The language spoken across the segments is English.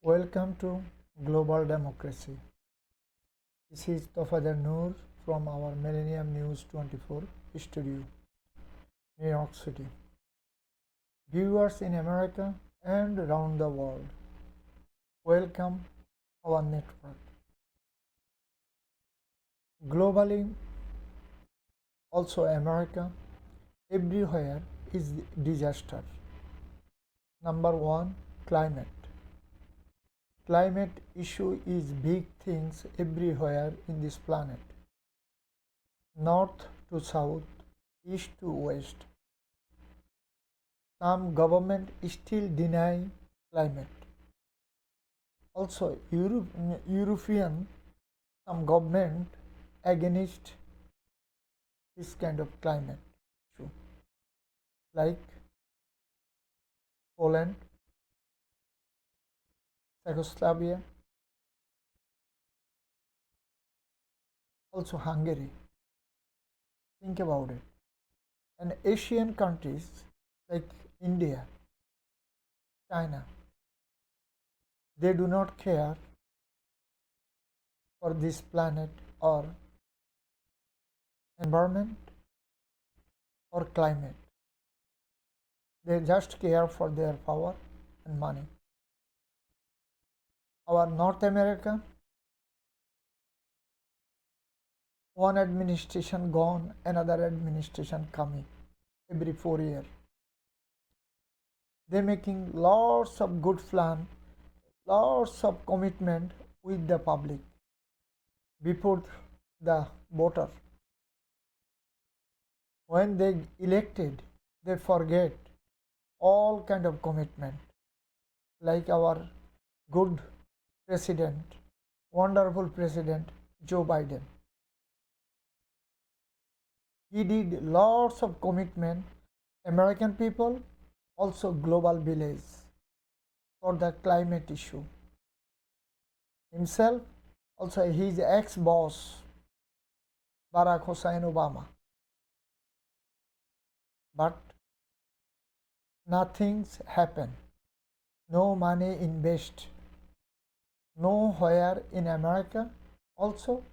Welcome to Global Democracy. This is Tofader from our Millennium News 24 studio, New York City. Viewers in America and around the world, welcome our network. Globally, also America, everywhere is disaster. Number one, climate. Climate issue is big things everywhere in this planet. North to south, east to west. Some government still deny climate. Also, European, some government against this kind of climate issue, like Poland, Czechoslovakia, also Hungary. Think about it. And Asian countries like India, China, they do not care for this planet or environment or climate. They just care for their power and money. Our North America, one administration gone, another administration coming every 4 years. They're making lots of good plan, lots of commitment with the public before the voter. When they elected, they forget all kind of commitment, like our good president, wonderful president Joe Biden. He did lots of commitment, American people, also global village for the climate issue. Himself, also his ex-boss, Barack Hussein Obama. But nothing's happened. No money invest. Nowhere in America, also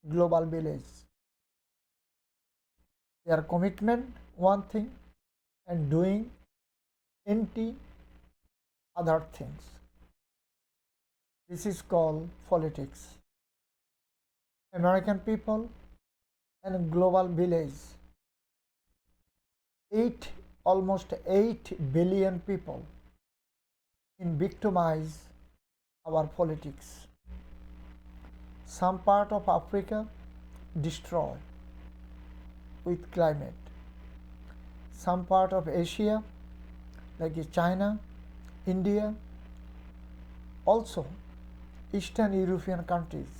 global village. Their commitment, one thing, and doing anti other things. This is called politics. American people and global village. Almost 8 billion people in victimize our politics. Some part of Africa destroy with climate. Some part of Asia, like China, India, also Eastern European countries,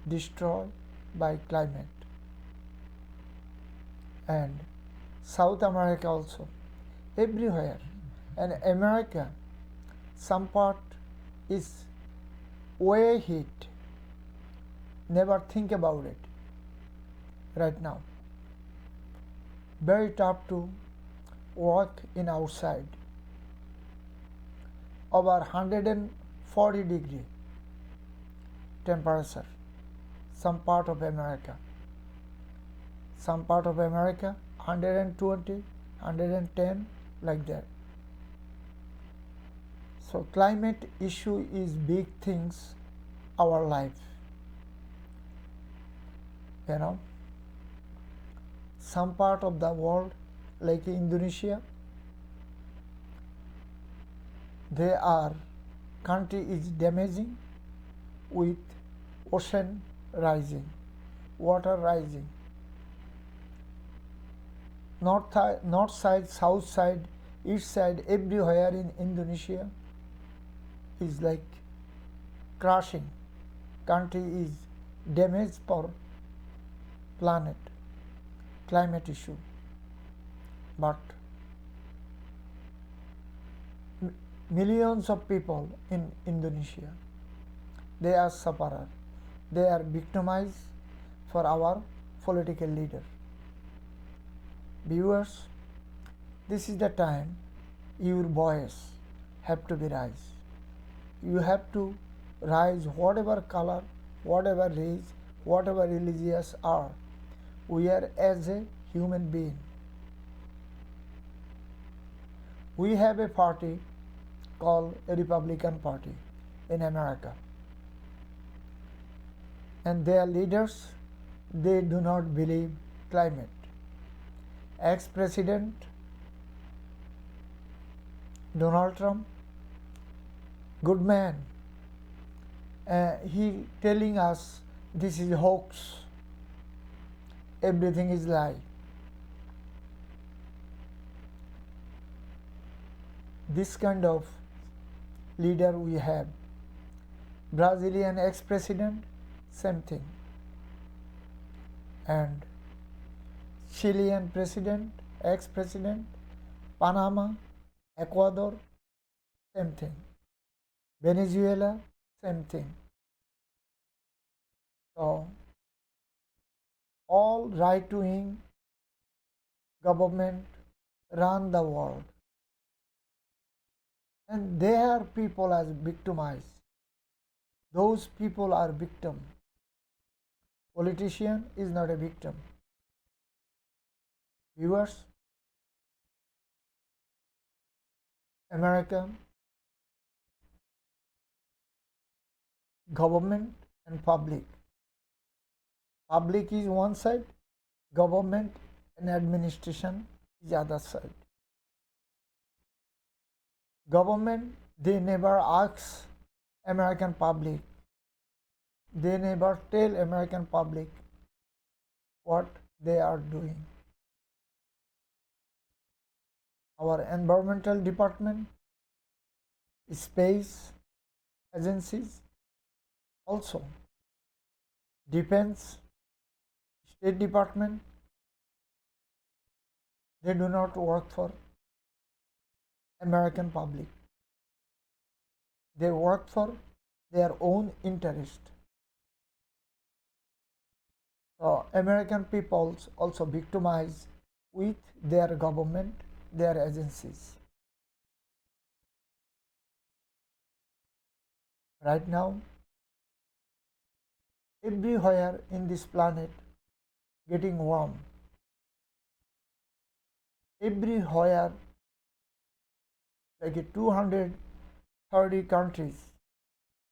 destroyed by climate. And South America also, everywhere. And America, some part is way hit. Never think about it right now. Very tough to work in outside. Over 140 degree temperature, some part of America. Some part of America 120, 110, like that. So climate issue is big things our life. Some part of the world, like Indonesia, their country is damaging with ocean rising, water rising. North side, south side, east side, everywhere in Indonesia is like crashing. Country is damaged for planet, climate issue. But millions of people in Indonesia, they are sufferer. They are victimized for our political leader. Viewers, this is the time your voice, have to be rise. You have to rise whatever color, whatever race, whatever religious are. We are as a human being. We have a party called a Republican Party in America. And their leaders, they do not believe climate. Ex-President Donald Trump, good man, he telling us this is hoax, everything is lie. This kind of leader we have. Brazilian ex-president, same thing. And Chilean president, ex-president, Panama, Ecuador, same thing. Venezuela, same thing. So, all right-wing government run the world. And their people are victimized. Those people are victim. Politician is not a victim. Viewers, American government and public. Public is one side, government and administration is the other side. Government, they never ask American public. They never tell American public what they are doing. Our environmental department, space agencies, also defense, State Department, they do not work for American public. They work for their own interest. So American peoples also victimized with their government, their agencies. Right now, everywhere in this planet getting warm. Everywhere, like 230 countries,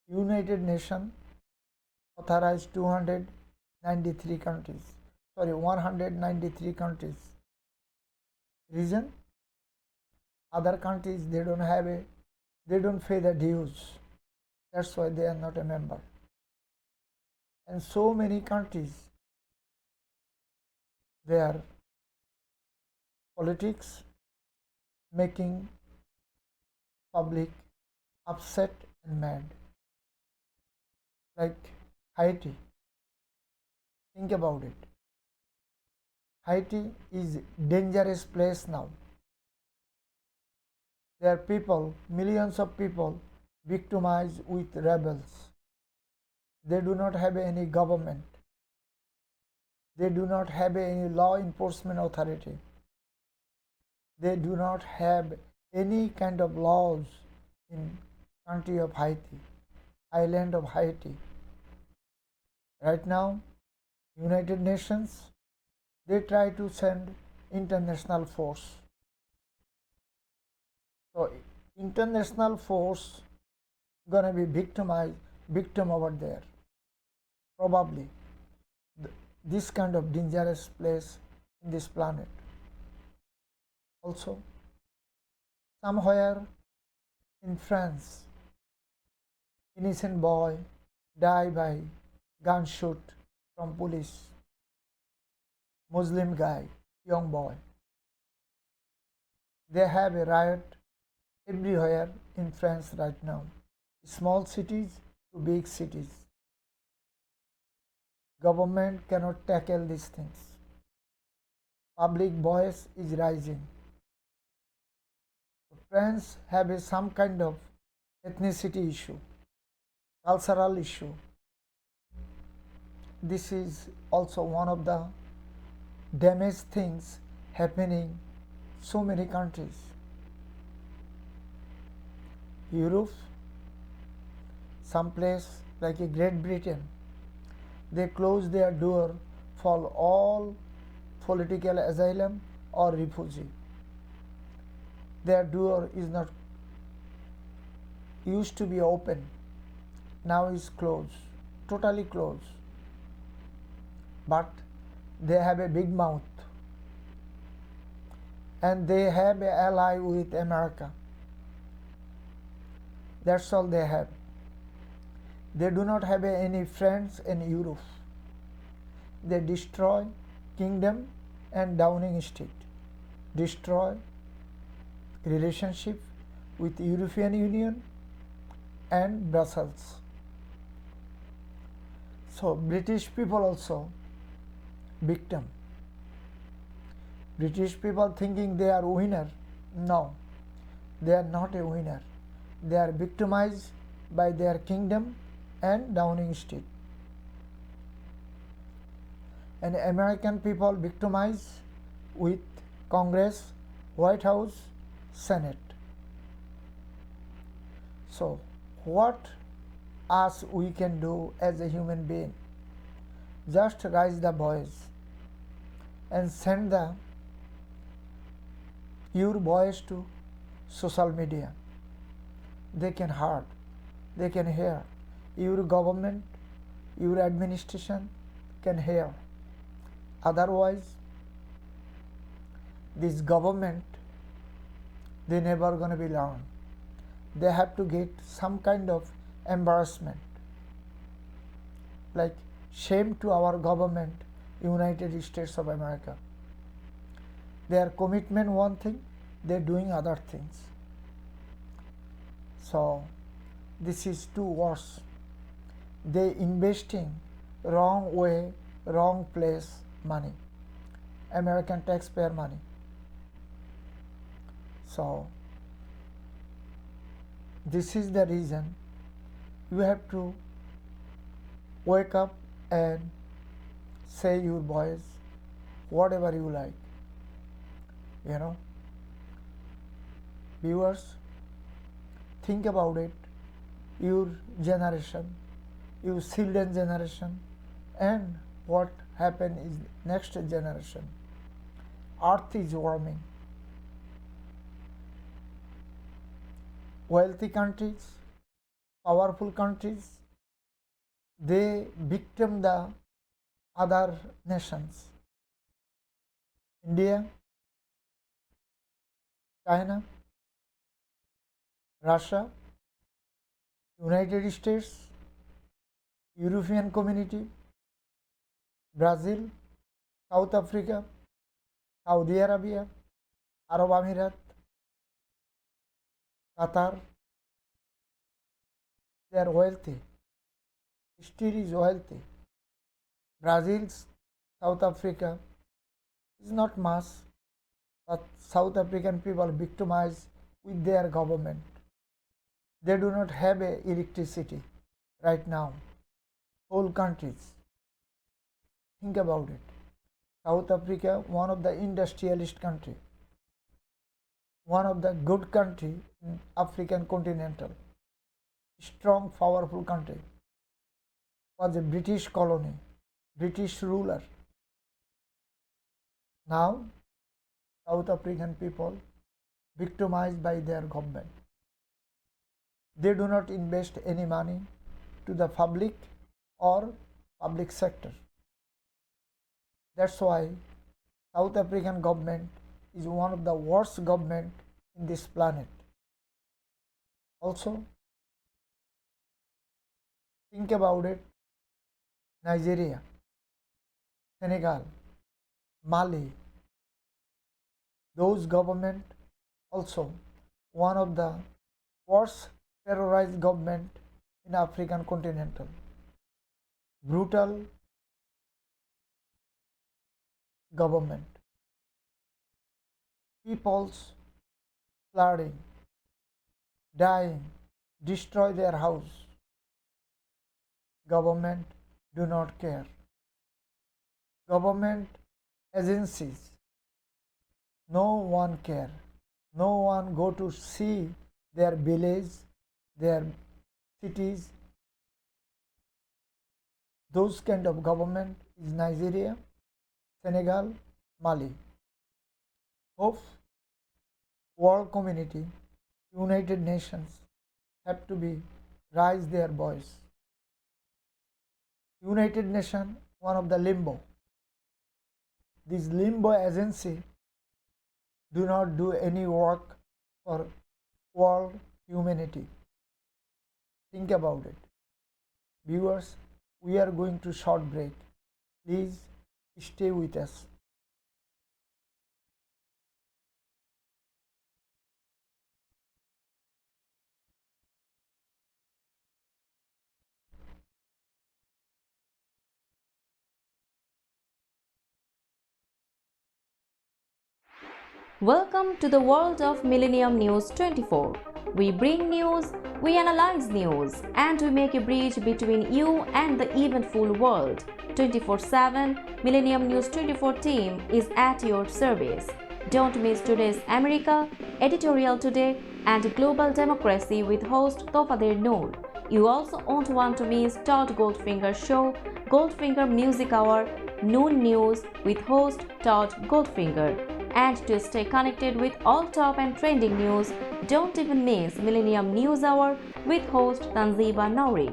United Nations authorized 193 countries. Reason? Other countries, they don't pay the dues. That's why they are not a member. And so many countries, their politics making public upset and mad. Like Haiti. Think about it. Haiti is dangerous place now. There are people, millions of people victimized with rebels. They do not have any government. They do not have any law enforcement authority. They do not have any kind of laws in country of Haiti, island of Haiti. Right now, United Nations, they try to send international force. So international force gonna be victim over there. Probably this kind of dangerous place in this planet. Also, somewhere in France, innocent boy die by gunshot from police. Muslim guy, young boy. They have a riot everywhere in France right now. Small cities to big cities. Government cannot tackle these things. Public voice is rising. France have some kind of ethnicity issue, cultural issue. This is also one of the damaged things happening so many countries. Europe, some place like Great Britain, they close their door for all political asylum or refugee. Their door is not used to be open, now is closed, totally closed. But they have a big mouth and they have an ally with America. That's all they have. They do not have any friends in Europe. They destroy kingdom and Downing Street, destroy relationship with European Union and Brussels. So British people also victim. British people thinking they are winner. No, they are not a winner. They are victimized by their kingdom and Downing Street. And American people victimized with Congress, White House, Senate. So what us we can do as a human being? Just raise the voice and send your voice to social media. They can hear, they can hear. Your government, your administration can hear. Otherwise, this government, they never gonna be learned. They have to get some kind of embarrassment, like shame to our government, United States of America. Their commitment one thing, they're doing other things. So this is too worse. They investing wrong way, wrong place money, American taxpayer money. So this is the reason you have to wake up and say your voice, whatever you like. Viewers, think about it, your generation, your children generation, and what happen is next generation. Earth is warming. Wealthy countries, powerful countries, they victim the other nations. India, China, Russia, United States, European Community, Brazil, South Africa, Saudi Arabia, Arab Emirates, Qatar, they are wealthy. Still is wealthy. Brazil, South Africa is not much, but South African people victimized with their government. They do not have electricity right now. Whole countries. Think about it. South Africa, one of the industrialist country, one of the good country in African continental, strong, powerful country, was a British colony, British ruler. Now, South African people victimized by their government. They do not invest any money to the public or public sector. That's why South African government is one of the worst government in this planet. Also, think about it, Nigeria, Senegal, Mali, those government also one of the worst terrorized government in African continental. Brutal government. People's flooding, dying, destroy their house. Government do not care. Government agencies, no one care. No one go to see their village, their cities. Those kind of government is Nigeria, Senegal, Mali. Hope world community, United Nations have to be raise their voice. United Nations, one of the limbo. This limbo agency do not do any work for world humanity. Think about it. Viewers, we are going to short break. Please stay with us. Welcome to the world of Millennium News 24. We bring news, we analyze news, and we make a bridge between you and the eventful world. 24/7 Millennium News 24 team is at your service. Don't miss today's America, Editorial Today, and Global Democracy with host Tofader Noor. You also won't want to miss Todd Goldfinger's show, Goldfinger Music Hour, Noon News with host Todd Goldfinger. And to stay connected with all top and trending news, don't even miss Millennium News Hour with host Tanziba Nouri.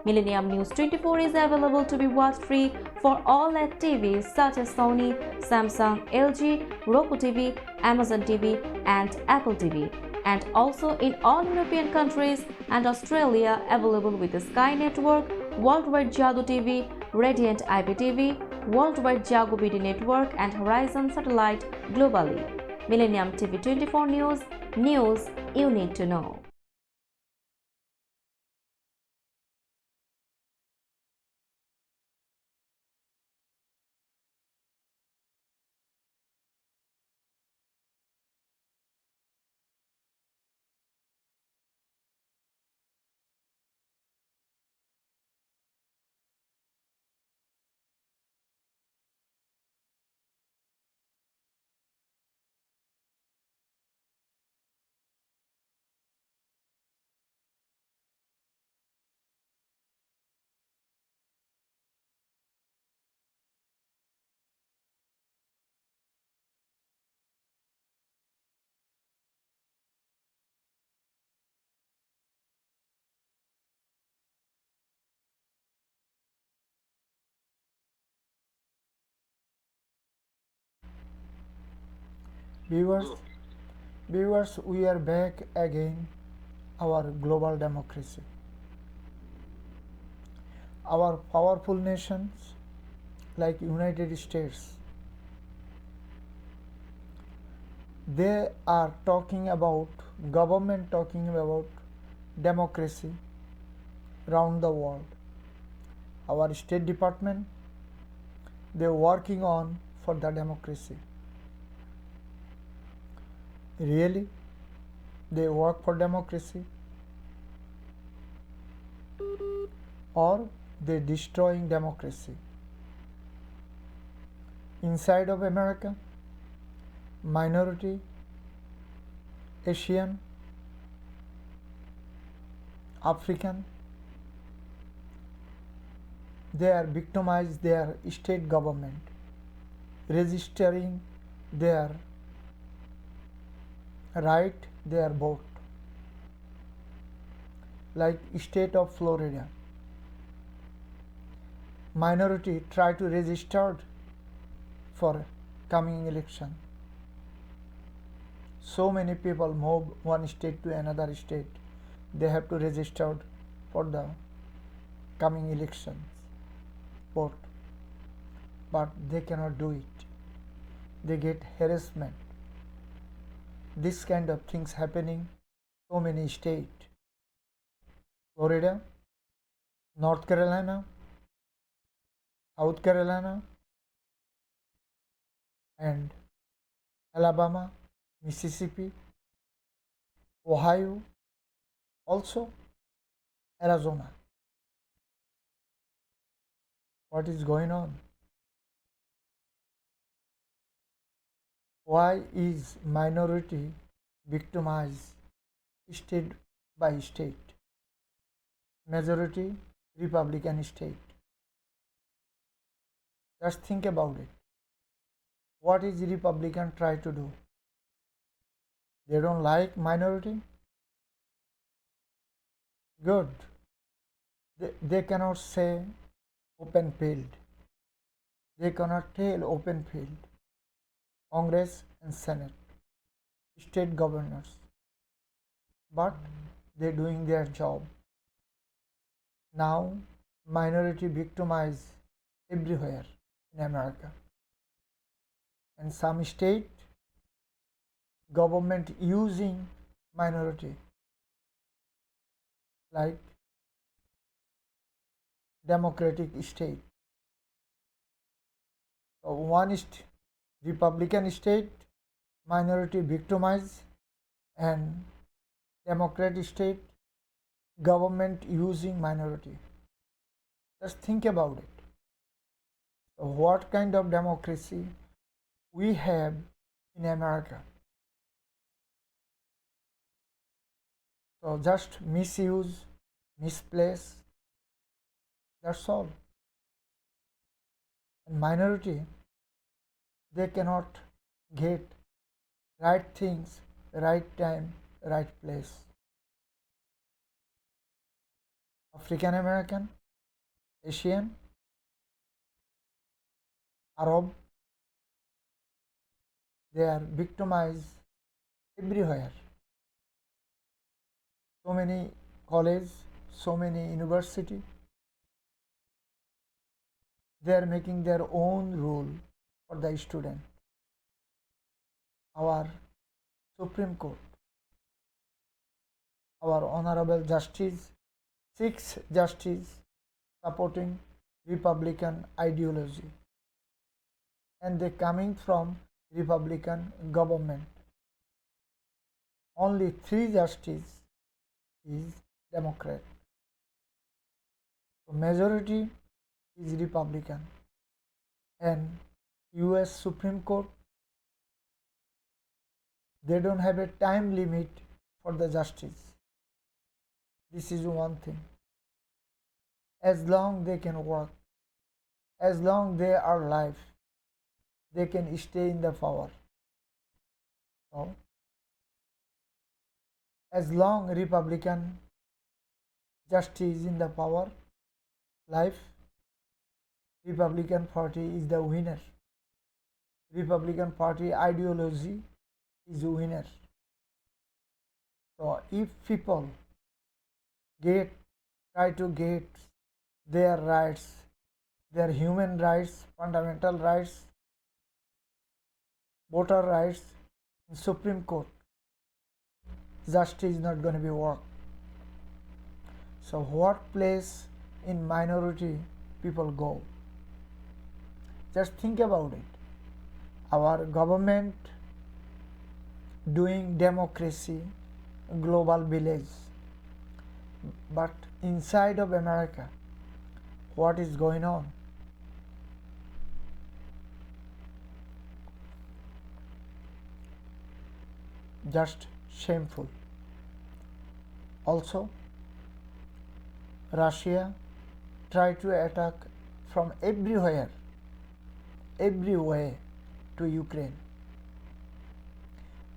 Millennium News 24 is available to be watched free for all LED TVs such as Sony, Samsung, LG, Roku TV, Amazon TV, and Apple TV. And also in all European countries and Australia, available with the Sky Network, Worldwide Jado TV, Radiant IPTV, Worldwide Jago BD Network, and Horizon Satellite globally. Millennium TV 24 News, news you need to know. Viewers, we are back again. Our global democracy. Our powerful nations like United States, they are talking about government talking about democracy around the world. Our State Department, they're working on for the democracy. Really? They work for democracy? Or they destroying democracy? Inside of America, minority, Asian, African, they are victimized their state government, registering their right, their vote. Like state of Florida, minority try to register for coming election. So many people move one state to another state. They have to register for the coming elections vote, but they cannot do it. They get harassment. This kind of things happening so many states. Florida, North Carolina, South Carolina, and Alabama, Mississippi, Ohio, also Arizona. What is going on? Why is minority victimized state by state? majority Republican state. Just think about it. What is Republican try to do? They don't like minority? Good. They cannot say open field. They cannot tell open field. Congress and Senate, state governors. But they're doing their job. Now minority victimized everywhere in America. And some state government using minority like democratic state. So one Republican state minority victimized and democratic state government using minority. Just think about it. So what kind of democracy we have in America? So just misuse, misplace, that's all. And minority, they cannot get right things, right time, right place. African American, Asian, Arab, they are victimized everywhere. So many colleges, so many university, they are making their own rule for the student. Our Supreme Court, our Honorable Justice, 6 justices supporting Republican ideology, and they coming from Republican government. Only 3 justices is Democrat. So majority is Republican, and US Supreme Court, they don't have a time limit for the justice. This is one thing. As long they can work, as long they are alive, they can stay in the power. So, as long Republican justice is in the power, life, Republican Party is the winner. Republican Party ideology is a winner. So if people try to get their rights, their human rights, fundamental rights, voter rights in Supreme Court, justice is not going to be work. So what place in minority people go? Just think about it. Our government doing democracy, global village, but inside of America, what is going on? Just shameful. Also, Russia tried to attack from everywhere, every way to Ukraine.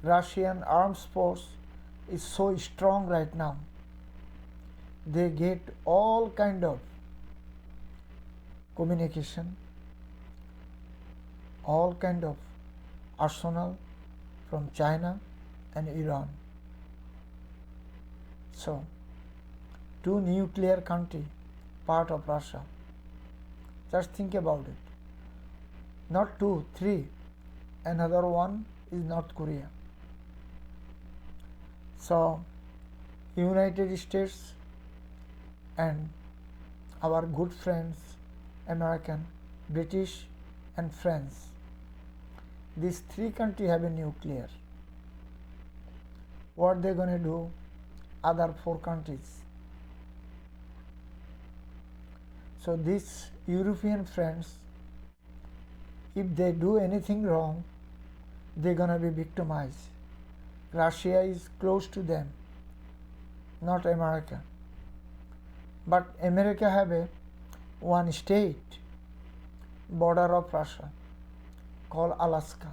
Russian armed force is so strong right now. They get all kind of communication, all kind of arsenal from China and Iran. So, 2 nuclear country part of Russia. Just think about it. Not 2, 3. Another one is North Korea. So, United States and our good friends, American, British and France, these 3 countries have a nuclear. What they going to do? Other 4 countries. So these European friends, if they do anything wrong, they're going to be victimized. Russia is close to them, not America. But America have a one state border of Russia called Alaska.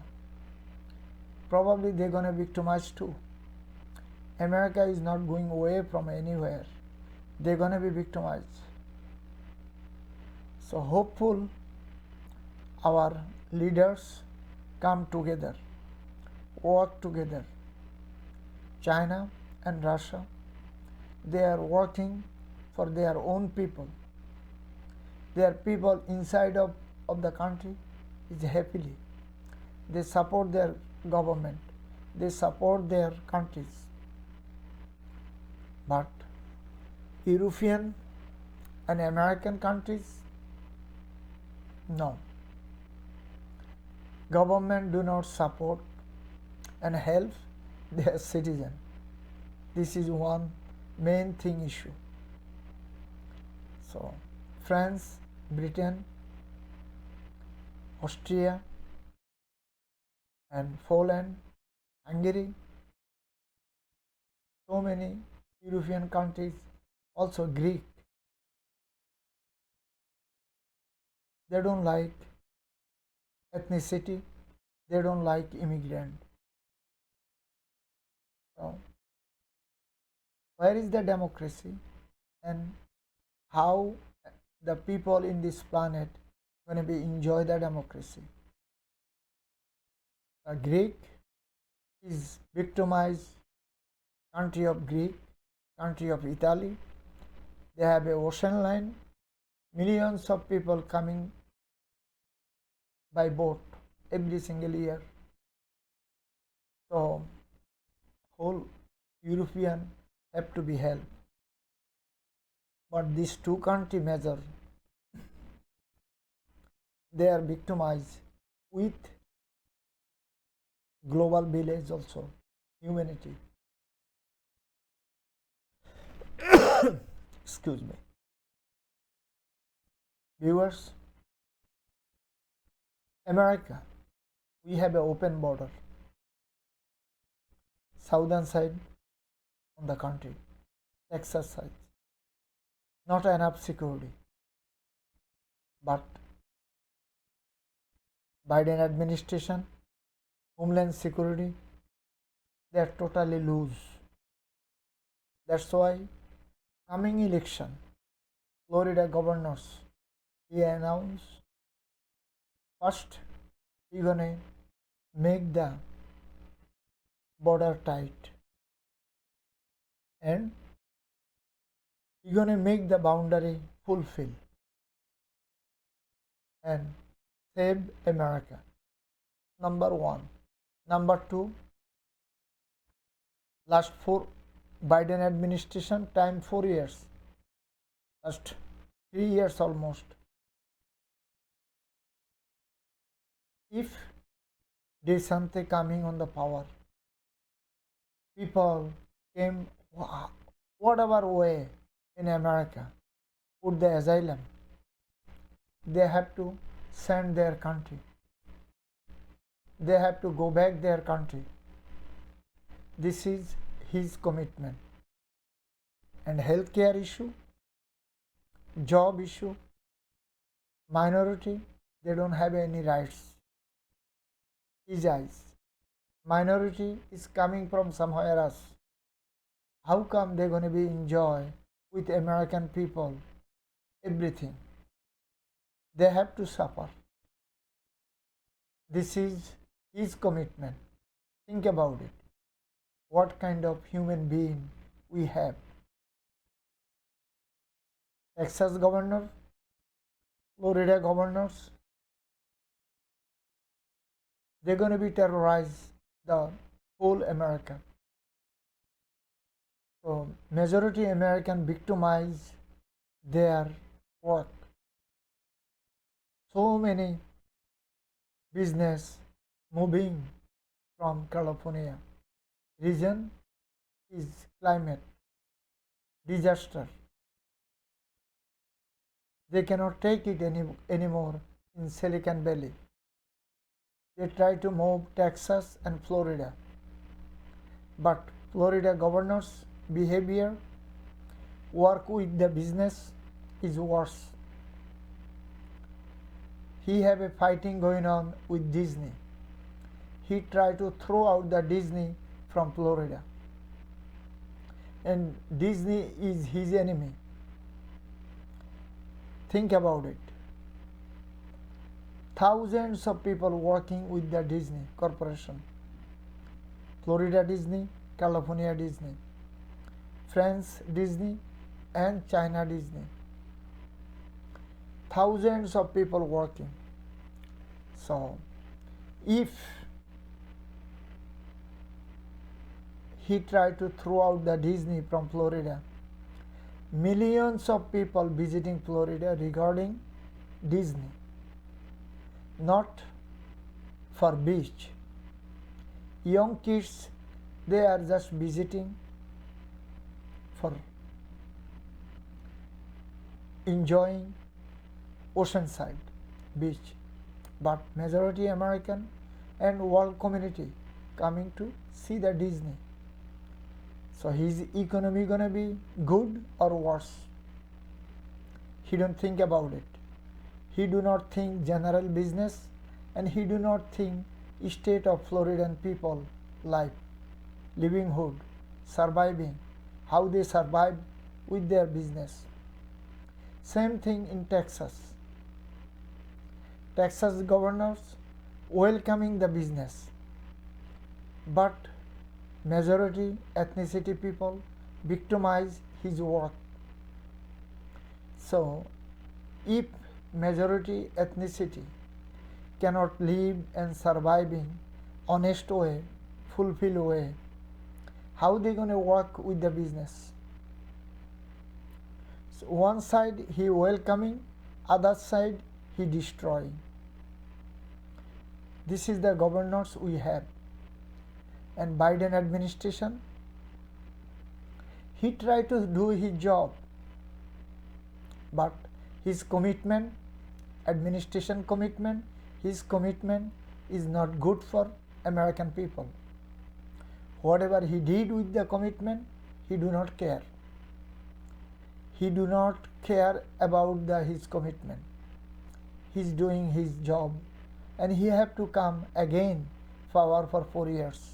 Probably they're gonna victimize too. America is not going away from anywhere. They're gonna be victimized. So hopeful our leaders come together, work together. China and Russia, they are working for their own people. Their people inside of the country is happily. They support their government. They support their countries. But European and American countries, no. Government do not support and help their citizen. This is one main thing issue. So France, Britain, Austria and Poland, Hungary, so many European countries, also Greek, they don't like ethnicity, they don't like immigrant. So where is the democracy and how the people in this planet going to be enjoy the democracy? The Greek is victimized country of Greek, country of Italy. They have a ocean line, millions of people coming by boat every single year. So whole European have to be helped. But these two country measure, they are victimized with global village also, humanity. Excuse me. Viewers, America, we have an open border. Southern side on the country, Texas side. Not enough security. But Biden administration, Homeland Security, they are totally loose. That's why coming election, Florida governors, he announced first he gonna make the border tight and he gonna make the boundary fulfill and save America. Number one. Number two, last Biden administration time 4 years, last 3 years almost. If DeSantis coming on the power, people came whatever way in America, put the asylum, they have to send their country. They have to go back their country. This is his commitment. And healthcare issue, job issue, minority, they don't have any rights. His eyes. Minority is coming from somewhere else. How come they're going to be enjoy with American people everything? They have to suffer. This is his commitment. Think about it. What kind of human being we have? Texas governor, Florida governors, they're going to be terrorize the whole America. So majority American victimize their work. So many business moving from California. Reason is climate, disaster. They cannot take it anymore in Silicon Valley. They try to move Texas and Florida. But Florida governor's behavior, work with the business is worse. He have a fighting going on with Disney. He tried to throw out the Disney from Florida, and Disney is his enemy. Think about it. Thousands of people working with the Disney Corporation. Florida Disney, California Disney, France Disney, and China Disney. Thousands of people working. So, if he tried to throw out the Disney from Florida, millions of people visiting Florida regarding Disney, not for beach. Young kids, they are just visiting for enjoying oceanside beach, but majority American and world community coming to see the Disney. So his economy gonna be good or worse? He don't think about it. He do not think general business, and he do not think state of Floridian people life, livelihood, surviving, how they survive with their business. Same thing in Texas. Texas governors welcoming the business, but majority ethnicity people victimize his work. So if majority ethnicity cannot live and survive in honest way, fulfilled way, how they going to work with the business? So one side he welcoming, other side he destroying. This is the governors we have. And Biden administration, he tried to do his job, but his commitment, administration commitment, his commitment is not good for American people. Whatever he did with the commitment, he do not care. He do not care about his commitment. He's doing his job, and he have to come again for 4 years.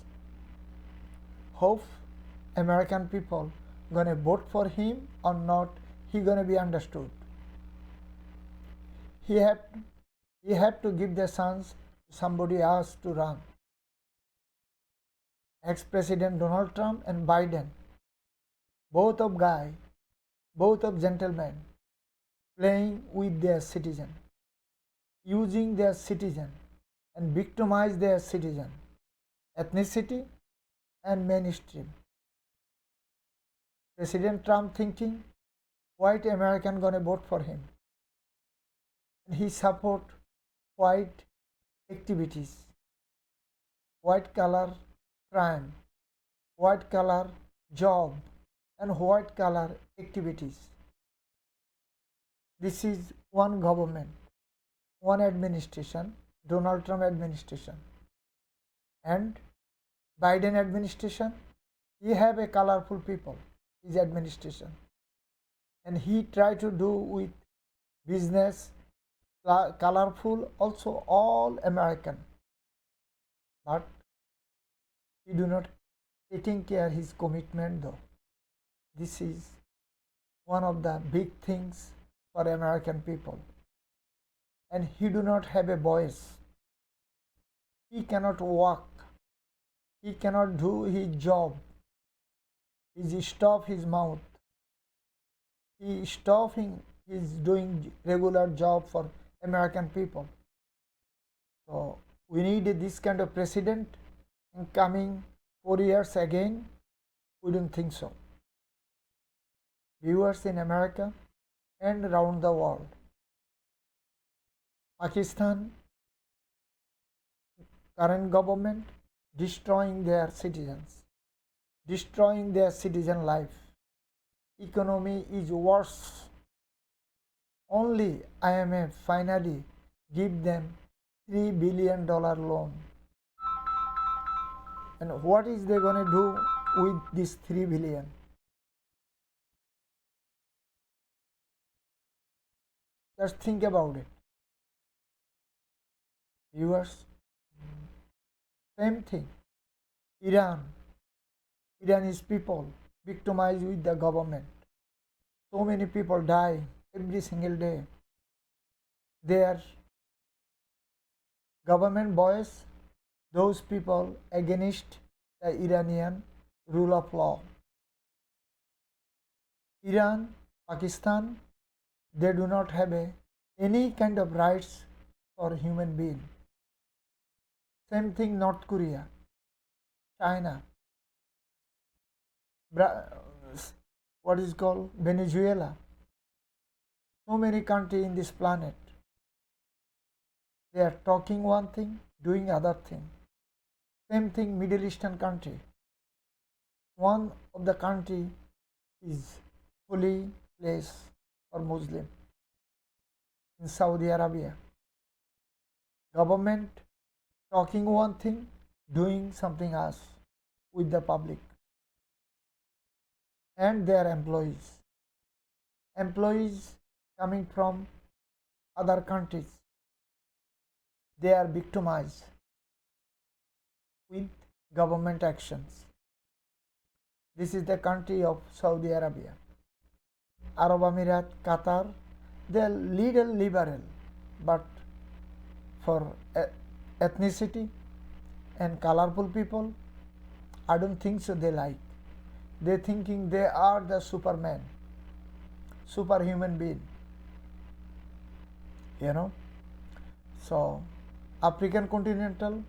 Hope American people gonna vote for him or not, he gonna be understood. He have to give the chance to somebody else to run. Ex-President Donald Trump and Biden, both of gentlemen, playing with their citizen, using their citizen and victimize their citizen, ethnicity and mainstream. President Trump thinking white American gonna vote for him, and he support white activities, white collar crime, white collar job, and white collar activities. This is one government, one administration, Donald Trump administration, and Biden administration. He have a colorful people, his administration, and he try to do with business colorful also all American, but he do not taking care his commitment though. This is one of the big things for American people, and he do not have a voice. He cannot walk, he cannot do his job. He stop his mouth, he stopping his doing regular job for American people. So we need this kind of president in coming 4 years again. We don't think so. Viewers in America and around the world, Pakistan current government destroying their citizens, destroying their citizen life. Economy is worse. Only IMF finally give them $3 billion loan. And what is they going to do with this $3 billion? Just think about it. Viewers, same thing. Iran. Iranese people victimized with the government. So many people die every single day. Their government boys, those people against the Iranian rule of law. Iran, Pakistan, they do not have any kind of rights for human being. Same thing North Korea, China, what is called Venezuela. So many countries in this planet. They are talking one thing, doing other thing. Same thing Middle Eastern country. One of the country is holy place for Muslim in Saudi Arabia. Government talking one thing, doing something else with the public and their employees. Employees coming from other countries, they are victimized with government actions. This is the country of Saudi Arabia. Arab Emirat, Qatar, they are little liberal, but for ethnicity and colorful people, I don't think so they like. They thinking they are the superman, superhuman being. You know? So African continental,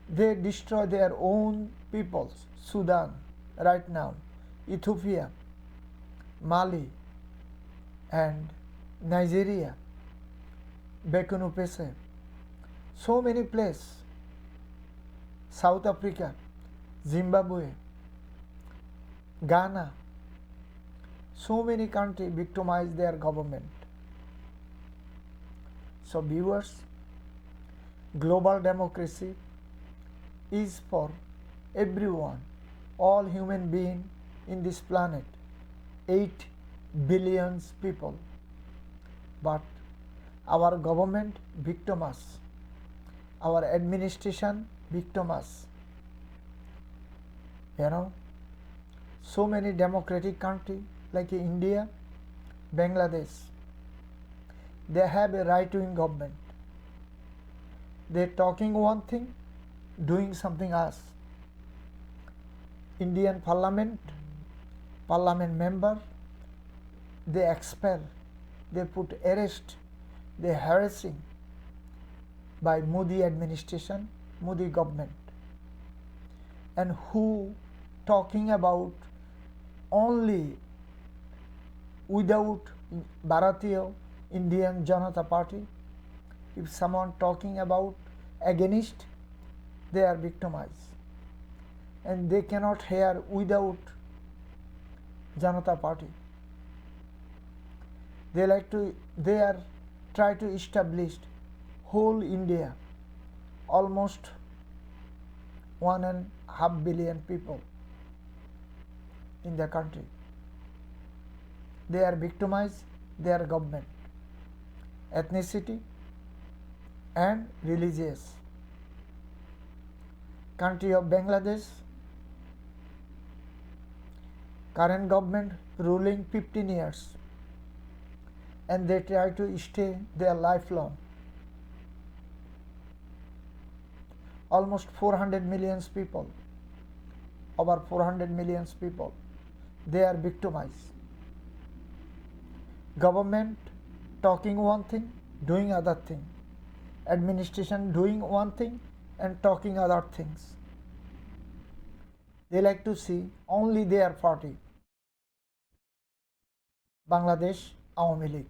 they destroy their own peoples. Sudan right now, Ethiopia, Mali, and Nigeria, Burkina Faso, so many places, South Africa, Zimbabwe, Ghana, so many countries victimize their government. So viewers, global democracy is for everyone, all human beings in this planet, 8 billion people. But our government victim us, our administration victim us. You know, so many democratic countries like India, Bangladesh, they have a right-wing government. They're talking one thing, doing something else. Indian parliament member, they expel, they put arrest, they harassing by Modi administration, Modi government, and who talking about only without Bharatiya Indian Janata Party. If someone talking about against, they are victimized, and they cannot hear without Janata Party. They are try to establish whole India, almost 1.5 billion people in the country. They are victimized their government, ethnicity and religious. Country of Bangladesh, current government ruling 15 years, and they try to stay their lifelong. Almost 400 million people, over 400 million people, they are victimized. Government talking one thing, doing other thing. Administration doing one thing and talking other things. They like to see only their party, Bangladesh Awami League.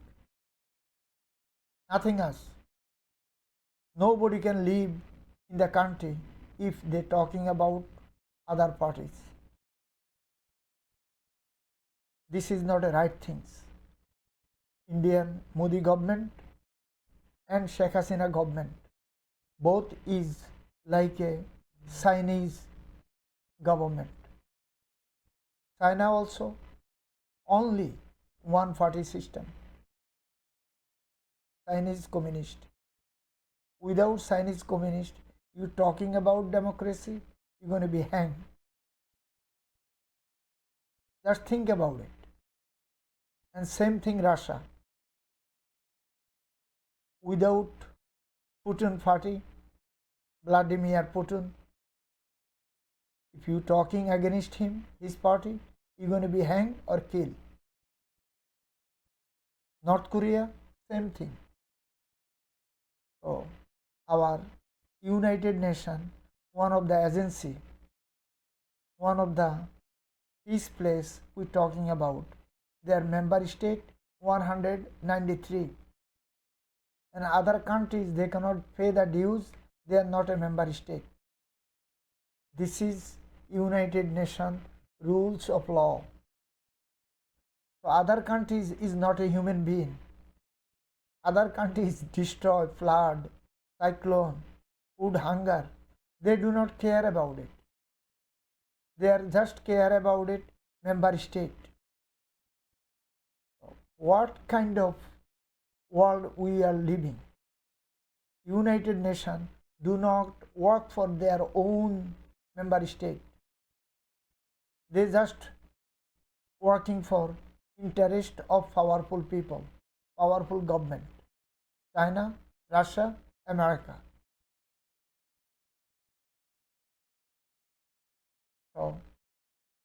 Nothing else. Nobody can live in the country if they talking about other parties. This is not a right thing. Indian Modi government and Sheikh Hasina government, both is like a Chinese government. China also only one party system. Chinese communist. Without Chinese communist, you talking about democracy, you're going to be hanged. Just think about it. And same thing Russia. Without Putin party, Vladimir Putin, if you talking against him, his party, you're going to be hanged or killed. North Korea, same thing. So our United Nations, one of the agency, one of the peace place we're talking about, their member state 193. And other countries, they cannot pay the dues, they are not a member state. This is United Nations rules of law. So other countries is not a human being. Other countries destroy, flood, cyclone, food hunger. They do not care about it. They are just care about it member state. What kind of world we are living? United Nations do not work for their own member state. They just working for interest of powerful people, powerful government. China, Russia, America. So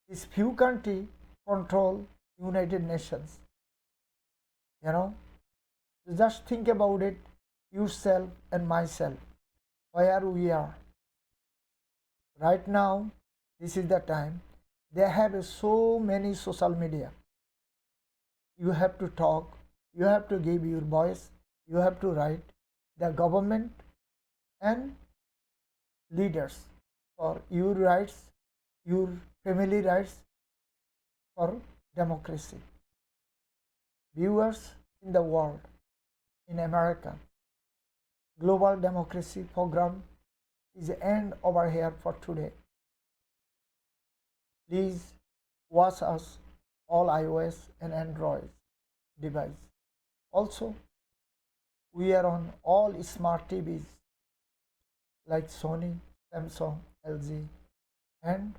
these few countries control United Nations. Just think about it, yourself and myself, where we are. Right now, this is the time. They have so many social media. You have to talk, you have to give your voice, you have to write. The government and leaders for your rights, your family rights, for democracy. Viewers in the world, in America, global democracy program is end over here for today. Please watch us all iOS and Android device. Also, we are on all smart TVs like Sony, Samsung, LG, and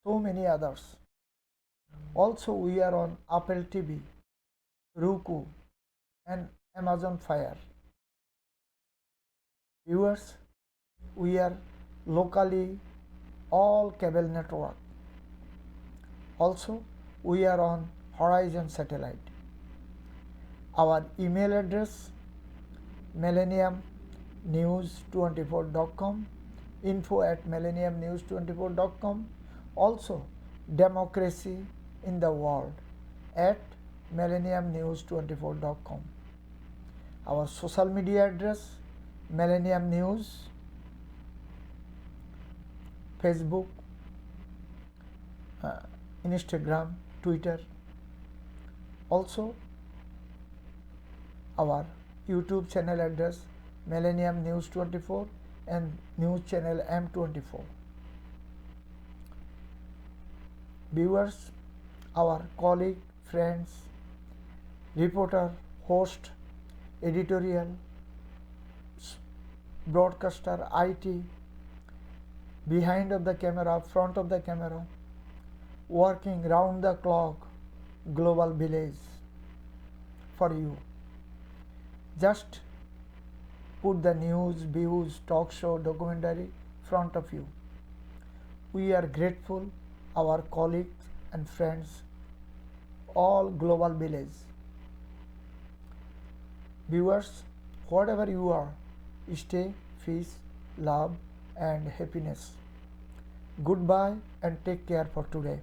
so many others. Also, we are on Apple TV, Roku, and Amazon Fire. Viewers, we are locally all cable network. Also, we are on Horizon satellite. Our email address millenniumnews24.com, info@millenniumnews24.com. Also, democracy in the world at millenniumnews24.com. Our social media address Millennium News, Facebook, Instagram, Twitter. Also, our YouTube channel address Millennium News 24 and news channel M24. Viewers, our colleague, friends, reporter, host, editorial, broadcaster, IT, behind of the camera, front of the camera, working round the clock, global village for you. Just put the news, views, talk show, documentary front of you. We are grateful, our colleagues and friends, all global village. Viewers, whatever you are, stay, peace, love and happiness. Goodbye and take care for today.